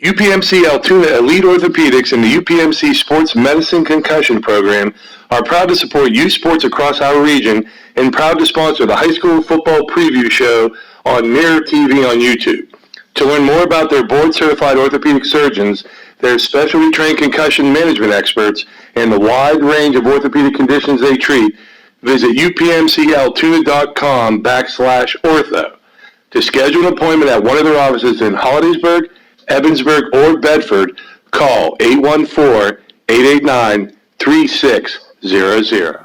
UPMC Altoona Elite Orthopedics and the UPMC Sports Medicine Concussion Program are proud to support youth sports across our region and proud to sponsor the high school football preview show on Mirror TV on YouTube. To learn more about their board-certified orthopedic surgeons, their specialty trained concussion management experts, and the wide range of orthopedic conditions they treat, visit upmcaltoona.com/ortho. To schedule an appointment at one of their offices in Holliesburg, Evansburg, or Bedford, call 814-889-3600.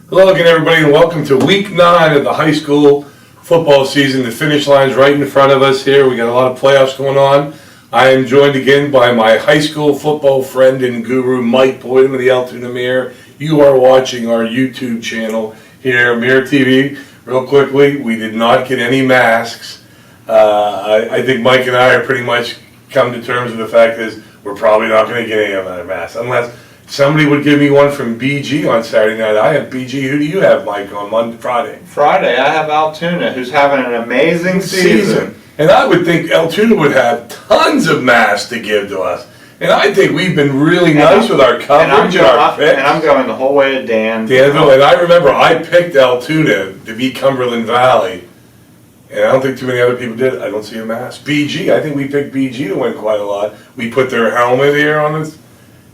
Hello again, everybody, and welcome to Week 9 of the high school football season. The finish line's right in front of us here. We got a lot of playoffs going on. I am joined again by my high school football friend and guru, Mike Boydum of the Altoona Mirror. You are watching our YouTube channel here, Mirror TV. Real quickly, we did not get any masks. I think Mike and I are pretty much come to terms with the fact is we're probably not going to get any other masks unless somebody would give me one from BG on Saturday night. I have BG. Who do you have, Mike, on Friday? Friday, I have Altoona, who's having an amazing season. And I would think Altoona would have tons of masks to give to us. And I think we've been really nice with our coverage and our picks. And I'm going the whole way to Danville. And I remember I picked Altoona to beat Cumberland Valley. And I don't think too many other people did. I don't see a mask. BG, I think we picked BG to win quite a lot. We put their helmet here on us.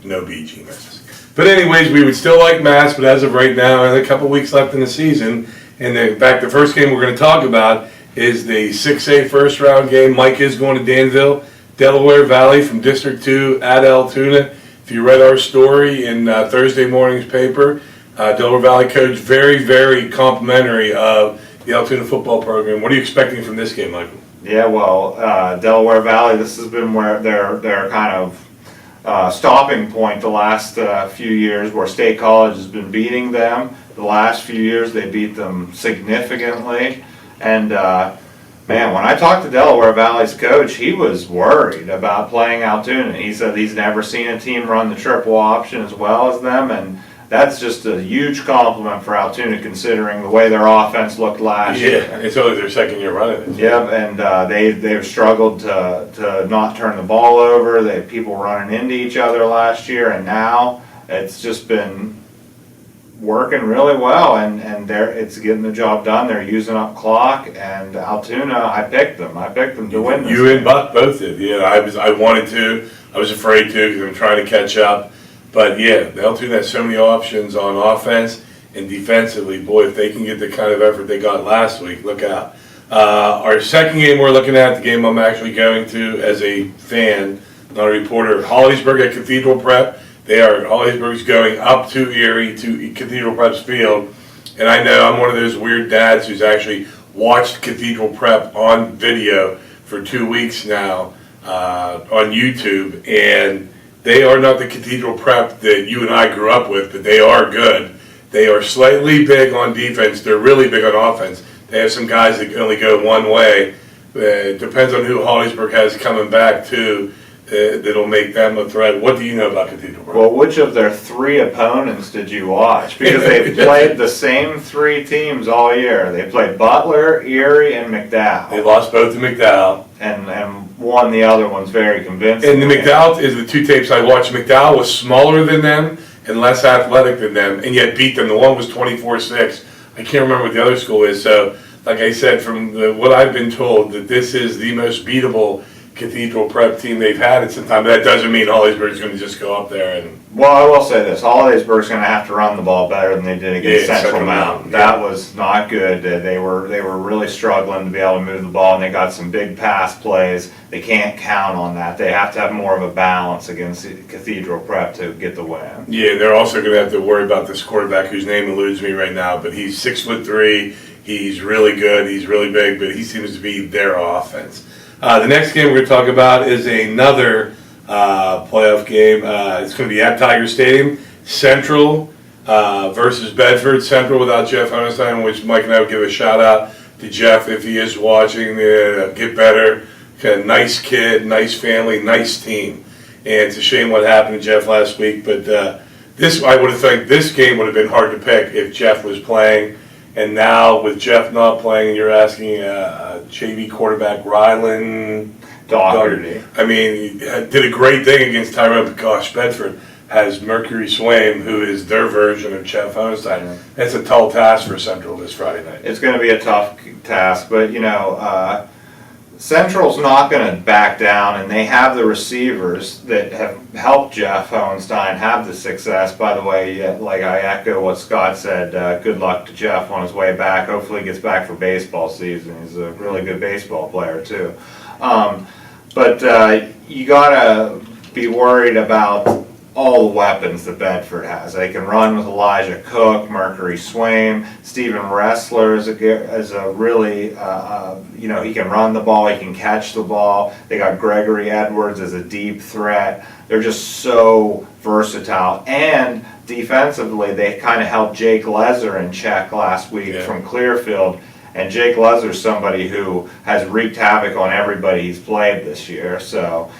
No BG masks. But anyways, we would still like masks, but as of right now, there's a couple weeks left in the season. And in fact, the first game we're going to talk about is the 6A first round game. Mike is going to Danville, Delaware Valley from District 2 at Altoona. If you read our story in Thursday morning's paper, Delaware Valley coach very, very complimentary of the Altoona football program. What are you expecting from this game, Michael? Yeah, well, Delaware Valley, this has been where their kind of stopping point the last few years, where State College has been beating them. The last few years they beat them significantly. And man, when I talked to Delaware Valley's coach, he was worried about playing Altoona. He said he's never seen a team run the triple option as well as them, and that's just a huge compliment for Altoona considering the way their offense looked last year. Yeah, it's only their second year running it. Yep, and they've struggled to not turn the ball over. They had people running into each other last year, and now it's just been working really well, and it's getting the job done. They're using up clock, and Altoona, I picked them to win this You game. and Buck both did. Yeah, I wanted to. I was afraid to because I'm trying to catch up. But yeah, Altoona has so many options on offense and defensively. Boy, if they can get the kind of effort they got last week, look out. Our second game we're looking at, the game I'm actually going to as a fan, not a reporter, Holliesburg at Cathedral Prep. Holliesburg's going up to Erie to Cathedral Prep's field. And I know I'm one of those weird dads who's actually watched Cathedral Prep on video for 2 weeks now on YouTube. And they are not the Cathedral Prep that you and I grew up with, but they are good. They are slightly big on defense. They're really big on offense. They have some guys that can only go one way. It depends on who Holliesburg has coming back, too, that'll make them a threat. What do you know about Cathedral Prep? Well, which of their three opponents did you watch? Because they've played the same three teams all year. They played Butler, Erie, and McDowell. They lost both to McDowell. And won the other ones very convincing. And the McDowell is the two tapes I watched. McDowell was smaller than them and less athletic than them, and yet beat them. The one was 24-6. I can't remember what the other school is. So, like I said, from what I've been told, that this is the most beatable Cathedral Prep team they've had at some time. But that doesn't mean Holliesburg's going to just go up there and. Well, I will say this: Holliesburg's going to have to run the ball better than they did against Central Mountain. That was not good. They were really struggling to be able to move the ball, and they got some big pass plays. They can't count on that. They have to have more of a balance against Cathedral Prep to get the win. Yeah, they're also going to have to worry about this quarterback whose name eludes me right now, but he's 6'3". He's really good. He's really big, but he seems to be their offense. The next game we're going to talk about is another playoff game. It's going to be at Tiger Stadium. Central versus Bedford. Central without Jeff Honestein, which Mike and I would give a shout out to Jeff if he is watching. Get better. Nice kid, nice family, nice team. And it's a shame what happened to Jeff last week. But I would have thought this game would have been hard to pick if Jeff was playing. And now with Jeff not playing, you're asking JV quarterback Ryland Doherty. I mean, he did a great thing against Tyrone, but gosh, Bedford has Mercury Swaim, who is their version of Jeff Hohenstein. Yeah. That's a tall task for Central this Friday night. It's going to be a tough task, but Central's not going to back down, and they have the receivers that have helped Jeff Hohenstein have the success. By the way, like I echo what Scott said, good luck to Jeff on his way back. Hopefully he gets back for baseball season. He's a really good baseball player too. But you got to be worried about all the weapons that Bedford has. They can run with Elijah Cook, Mercury Swaim, Stephen Ressler is a really, he can run the ball, he can catch the ball. They got Gregory Edwards as a deep threat. They're just so versatile. And defensively, they kind of helped Jake Lezer in check last week from Clearfield. And Jake Lezer's somebody who has wreaked havoc on everybody he's played this year. So,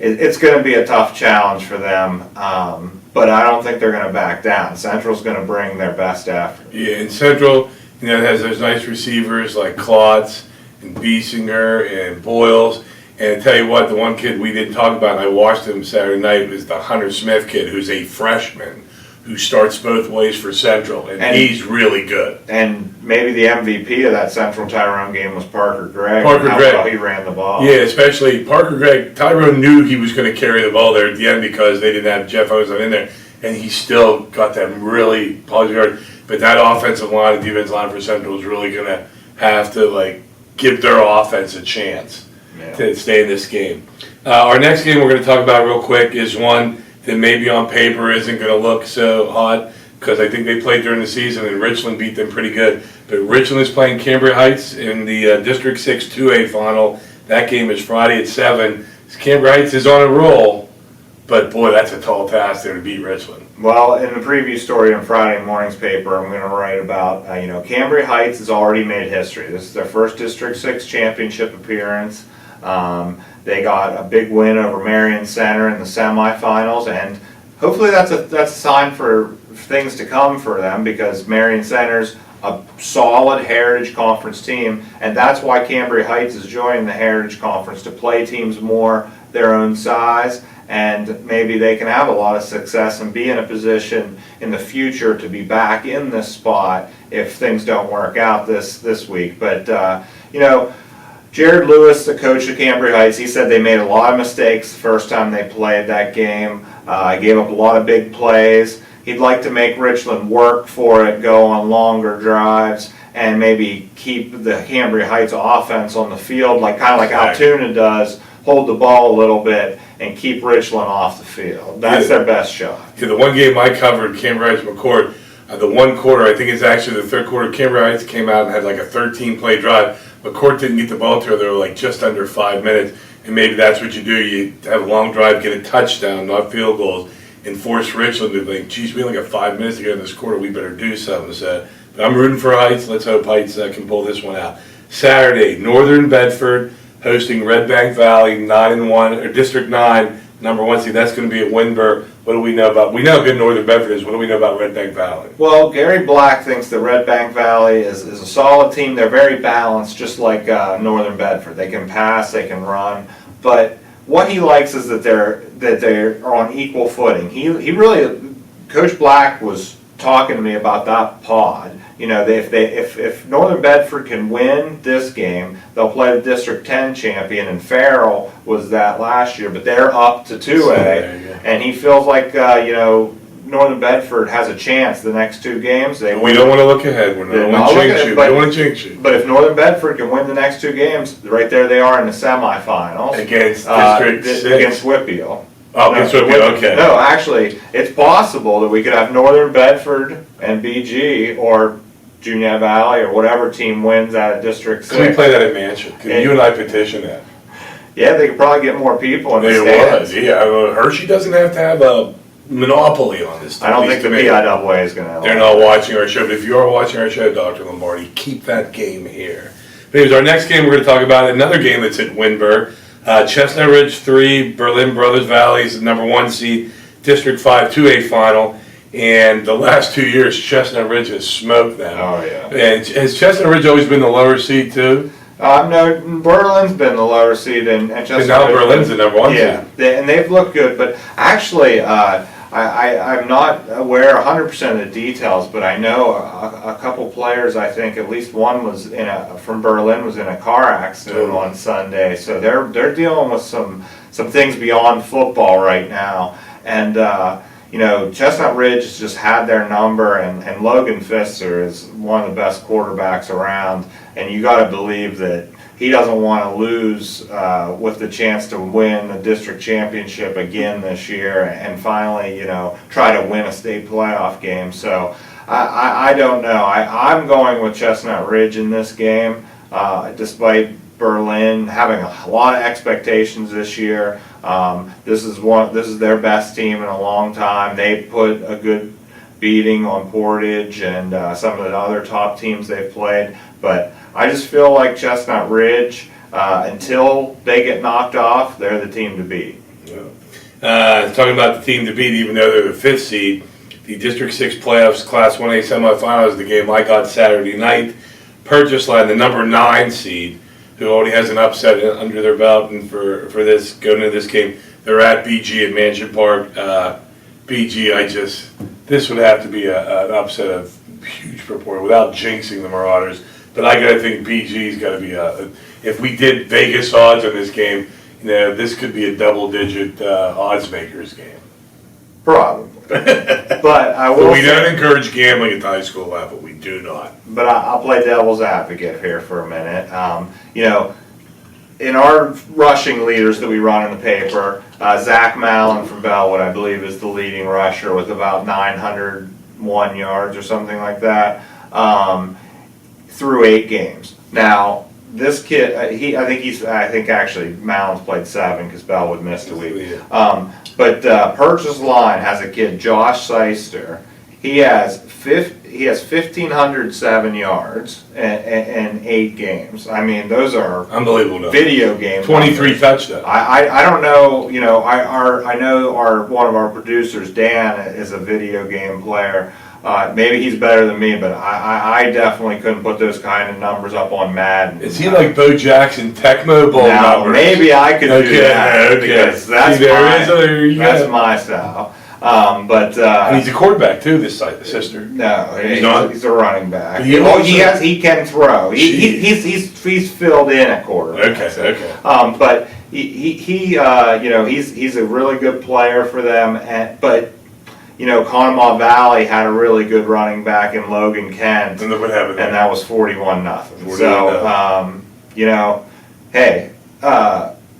it's going to be a tough challenge for them, but I don't think they're going to back down. Central's going to bring their best effort. Yeah, and Central, has those nice receivers like Klotz and Biesinger and Boyles. And I tell you what, the one kid we didn't talk about, and I watched him Saturday night, was the Hunter Smith kid, who's a freshman, who starts both ways for Central, and he's really good. And maybe the MVP of that Central Tyrone game was Parker Gregg. How he ran the ball. Yeah, especially Parker Gregg. Tyrone knew he was going to carry the ball there at the end because they didn't have Jeff Hohenstein in there, and he still got that really positive yard. But that offensive line and defensive line for Central is really going to have to give their offense a chance to stay in this game. Our next game we're going to talk about real quick is one that maybe on paper isn't going to look so hot because I think they played during the season and Richland beat them pretty good. But Richland is playing Cambria Heights in the District 6 2A final. That game is Friday at 7. Cambria Heights is on a roll, but boy, that's a tall task there to beat Richland. Well, in the preview story in Friday morning's paper, I'm going to write about, Cambria Heights has already made history. This is their first District 6 championship appearance. They got a big win over Marion Center in the semifinals, and hopefully that's a sign for things to come for them because Marion Center's a solid Heritage Conference team, and that's why Cambria Heights is joining the Heritage Conference to play teams more their own size, and maybe they can have a lot of success and be in a position in the future to be back in this spot if things don't work out this week. But Jared Lewis, the coach of Cambria Heights, he said they made a lot of mistakes the first time they played that game. Gave up a lot of big plays. He'd like to make Richland work for it, go on longer drives, and maybe keep the Cambria Heights offense on the field, kind of like Altoona does, hold the ball a little bit and keep Richland off the field. That's their best shot. Yeah, the one game I covered, Cambria Heights McCourt, the one quarter, I think it's actually the third quarter, Cambria Heights came out and had a 13-play drive. McCourt didn't get the ball to her. They were just under 5 minutes. And maybe that's what you do. You have a long drive, get a touchdown, not field goals, and force Richland to think, geez, we only got 5 minutes to go in this quarter. We better do something. So, but I'm rooting for Heights. Let's hope Heights can pull this one out. Saturday, Northern Bedford hosting Red Bank Valley, 9-1, or District 9, number 1 seed. That's going to be at Windber. What do we know about? We know how good Northern Bedford is. What do we know about Red Bank Valley? Well, Gary Black thinks that Red Bank Valley is a solid team. They're very balanced, just like Northern Bedford. They can pass, they can run, but what he likes is that they're on equal footing. He really, Coach Black was talking to me about that pod. If Northern Bedford can win this game, they'll play the District 10 champion, and Farrell was that last year, but they're up to 2A, and he feels like, Northern Bedford has a chance the next two games. We don't want to look ahead. We don't want to jinx you. We don't want to jinx you. But if Northern Bedford can win the next two games, right there they are in the semifinals. Against District 6? Against Whitfield. Oh, against Whitfield, okay. No, actually, it's possible that we could have Northern Bedford and BG, or Junior Valley, or whatever team wins out of District 6. Can we play that at Mansion? Can you and I petition that? Yeah, they could probably get more people in the stands. Yeah. Hershey doesn't have to have a monopoly on this. I don't think the PIAA is going to. They're not watching our show, but if you are watching our show, Dr. Lombardi, keep that game here. Anyways, our next game we're going to talk about, another game that's at Windber. Chestnut Ridge 3, Berlin Brothers Valley is the number 1 seed, District 5 2A final. And the last 2 years, Chestnut Ridge has smoked them. Oh, yeah. And has Chestnut Ridge always been the lower seed, too? No, Berlin's been the lower seed, and And now Berlin's the number 1 yeah, seed. and they've looked good. But actually, I'm not aware 100% of the details, but I know a couple players. I think at least one was from Berlin was in a car accident on Sunday. So they're dealing with some things beyond football right now, and. Chestnut Ridge has just had their number, and Logan Pfister is one of the best quarterbacks around, and you got to believe that he doesn't want to lose with the chance to win the district championship again this year, and finally, try to win a state playoff game. So I don't know. I'm going with Chestnut Ridge in this game, despite Berlin having a lot of expectations this year. This is their best team in a long time. They put a good beating on Portage and some of the other top teams they've played. But I just feel like Chestnut Ridge, until they get knocked off, they're the team to beat. Talking about the team to beat, even though they're the 5th seed, the District 6 playoffs, Class 1A semifinals, the game I got Saturday night. Purchase Line, the number 9 seed, who already has an upset under their belt, and for this going into this game, they're at BG at Mansion Park. BG, this would have to be an upset of huge proportion without jinxing the Marauders. But I gotta think BG's got to be if we did Vegas odds on this game, this could be a double-digit odds makers game. Probably. But I will. But we don't encourage gambling at the high school level. We do not. But I'll play devil's advocate here for a minute. In our rushing leaders that we run in the paper, Zach Mallon from Bellwood, I believe, is the leading rusher with about 901 yards or something like that through 8 games. Now, this kid, I think actually Mallon's played 7 because Bellwood missed a week. But Purchase Line has a kid, Josh Seister. He has 1,507 yards in 8 games. I mean, those are unbelievable. Video games. 23 touchdowns. I don't know. I know one of our producers, Dan, is a video game player. Maybe he's better than me, but I definitely couldn't put those kind of numbers up on Madden. Is he like Bo Jackson Tecmo Bowl numbers? Maybe I could do that because that's my style. And he's a quarterback too. This sister. No, he's a running back. He can throw. He's filled in at quarterback. Okay. But he's a really good player for them. But Conemaugh Valley had a really good running back in Logan Kent, and look what happened. And that was 41-0. So hey.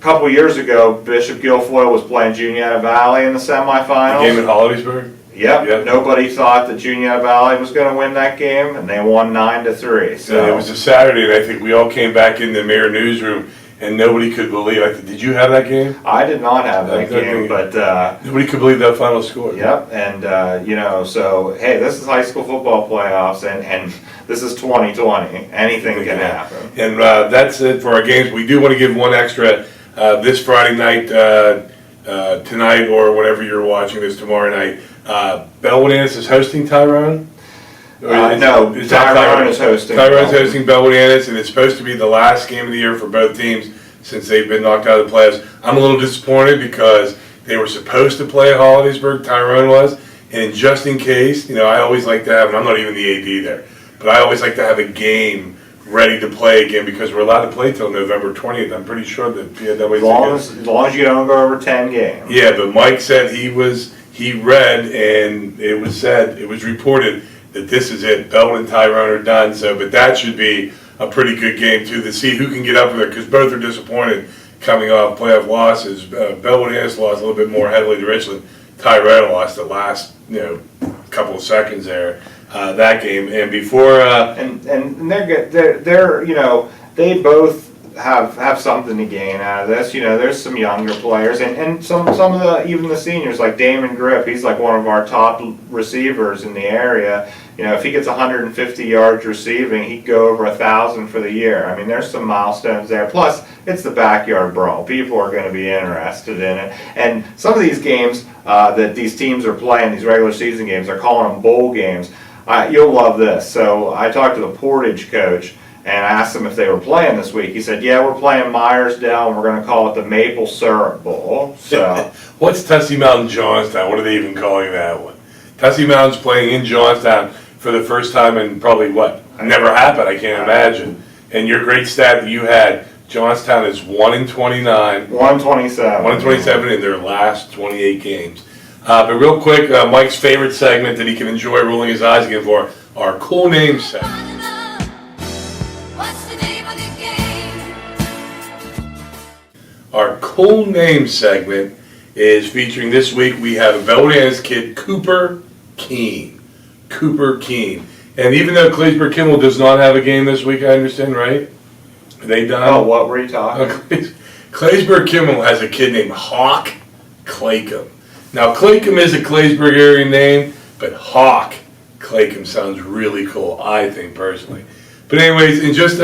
Couple years ago, Bishop Guilfoyle was playing Juniata Valley in the semifinals. The game in Holliesburg? Yep. Nobody thought that Juniata Valley was going to win that game, and they won 9-3. So it was a Saturday, and I think we all came back in the Mayor newsroom, and nobody could believe. Did you have that game? I did not have that game, but nobody could believe that final score. Yep, and so hey, this is high school football playoffs, and this is 2020. Anything can happen. And that's it for our games. We do want to give one extra. This Friday night, tonight, or whenever you're watching this tomorrow night, Bellwood Annis is hosting Tyrone? No, Tyrone is hosting. Tyrone's hosting Bellwood Annis, and it's supposed to be the last game of the year for both teams since they've been knocked out of the playoffs. I'm a little disappointed because they were supposed to play at Holliesburg, Tyrone was, and just in case, I always like to have, and I'm not even the AD there, but I always like to have a game ready to play again because we're allowed to play till November 20th. I'm pretty sure that PNW. As long as you don't go over 10 games. Yeah, but Mike said he read and it was reported that this is it. Bellwood and Tyrone are done. So, but that should be a pretty good game too to see who can get up there because both are disappointed coming off playoff losses. Bellwood Annis lost a little bit more heavily to Richland. Tyrone lost the last couple of seconds there. That game, and before and they're good. They're they both have something to gain out of this. There's some younger players and some of even the seniors like Damon Griff. He's like one of our top receivers in the area. If he gets 150 yards receiving, he'd go over 1,000 for the year. I mean, there's some milestones there. Plus, it's the backyard brawl. People are going to be interested in it. And some of these games that these teams are playing, these regular season games, they're calling them bowl games. You'll love this. So I talked to the Portage coach, and I asked them if they were playing this week. He said, yeah, we're playing Myersdale, and we're going to call it the Maple Syrup Bowl. So, What's Tussey Mountain Johnstown? What are they even calling that one? Tussey Mountain's playing in Johnstown for the first time in probably what? Never happened, I can't imagine. And your great stat that you had, Johnstown is 1-29. 127. 127 in their last 28 games. But real quick, Mike's favorite segment that he can enjoy rolling his eyes again for, our cool names segment. Our cool names segment is featuring this week. We have Veldan's kid Cooper Keene. Cooper Keene. And even though Claysburg Kimmel does not have a game this week, I understand, right? Are they done? Oh, what were you talking? Claysburg Kimmel has a kid named Hawk Claycomb. Now, Claycomb is a Claysburg area name, but Hawk Claycomb sounds really cool, I think, personally. But anyways, and just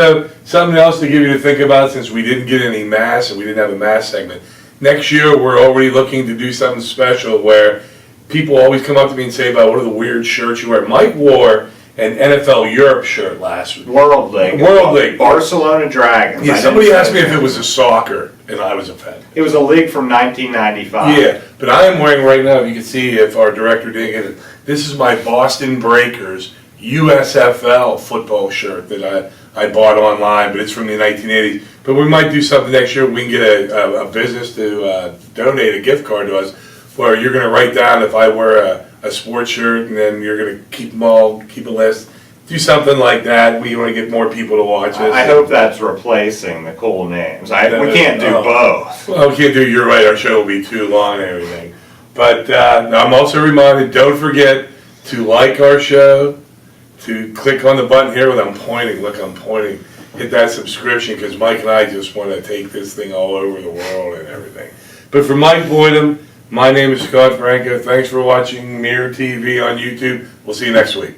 something else to give you to think about, since we didn't get any mass and we didn't have a mass segment. Next year, we're already looking to do something special where people always come up to me and say about what are the weird shirts you wear. Mike wore an NFL Europe shirt last week. World League. Barcelona Dragons. Yeah, somebody asked me if it was a soccer, and I was offended. It was a league from 1995. Yeah, but I am wearing right now, if you can see, if our director didn't get it, this is my Boston Breakers USFL football shirt that I bought online, but it's from the 1980s. But we might do something next year. We can get a business to donate a gift card to us where you're going to write down if I wear a sports shirt, and then you're going to keep them all, keep a list. Do something like that. We want to get more people to watch this. I hope that's replacing the cool names. We can't do both. Well, we can't do, you're right, our show will be too long and everything. But I'm also reminded, don't forget to like our show, to click on the button here when I'm pointing. Look, I'm pointing. Hit that subscription, because Mike and I just want to take this thing all over the world and everything. But for Mike Boydum, my name is Scott Franco. Thanks for watching Mirror TV on YouTube. We'll see you next week.